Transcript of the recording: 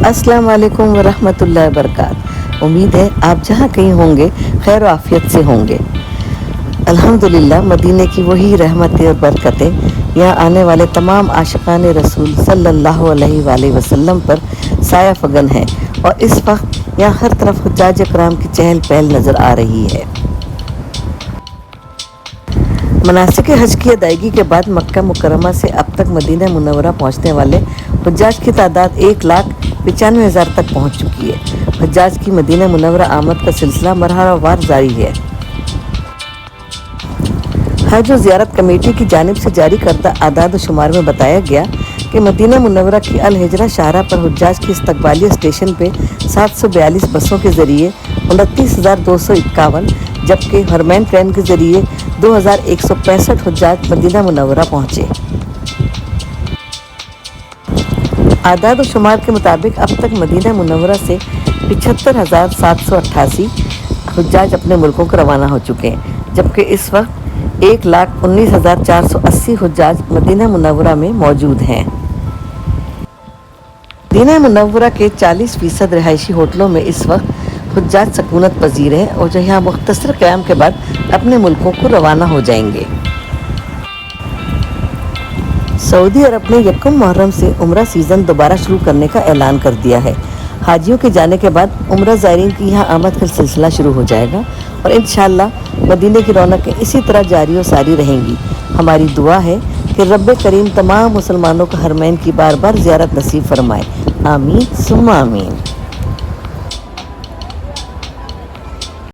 अस्सलाम वालेकुम वरहमतुल्लाहि वबरकात। उम्मीद है आप जहाँ कहीं होंगे खैर व आफियत से होंगे। अल्हम्दुलिल्लाह मदीने की वही रहमतें और बरकतें यहाँ आने वाले तमाम आशिकान रसूल सल्लल्लाहु अलैहि वसल्लम पर साया फगन है और इस वक्त यहाँ हर तरफ हुज्जाज इकराम की चहल पहल नज़र आ रही है। मनासिक हज की अदायगी के बाद मक्का मुकर्रमा से अब तक मदीना मुनव्वरा पहुँचने वाले हुज्जाज की तादाद 1,95,000 तक पहुँच चुकी है। हुज्जाज की मदीना मुनव्वरा आमद का सिलसिला मरहलावार जारी है। हज और ज़ियारत कमेटी की जानिब से जारी करदा आदाद व शुमार में बताया गया कि मदीना मुनव्वरा की अल हिजरा शाहरा पर हुज्जाज की इस्तकबालिया स्टेशन पे 742 बसों के ज़रिए 29,251 जबकि हरमैन ट्रेन के ज़रिए 2,165 हुज्जाज मदीना मुनव्वरा पहुँचे। आदाद व शुमार के मुताबिक अब तक मदीना मुनव्वरा से 75,788 हुज्जाज अपने मुल्कों को रवाना हो चुके हैं, जबकि इस वक्त 1,19,480 हुज्जाज मदीना मुनव्वरा में मौजूद हैं। मदीना मुनव्वरा के 40% रिहायशी होटलों में इस वक्त हुज्जाज सकूनत पजीर हैं और जो यहाँ मुख्तसर क़याम के बाद अपने मुल्कों को रवाना हो जाएंगे। सऊदी अरब ने यकम मुहर्रम से उम्रा सीज़न दोबारा शुरू करने का ऐलान कर दिया है। हाजियों के जाने के बाद उम्रा ज़ायरीन की यहाँ आमद का सिलसिला शुरू हो जाएगा और इंशाअल्लाह मदीने की रौनकें इसी तरह जारी और सारी रहेंगी। हमारी दुआ है कि रब्बे करीम तमाम मुसलमानों को हरमैन की बार बार ज़ियारत नसीब फरमाए। आमीन सुम्मा आमीन।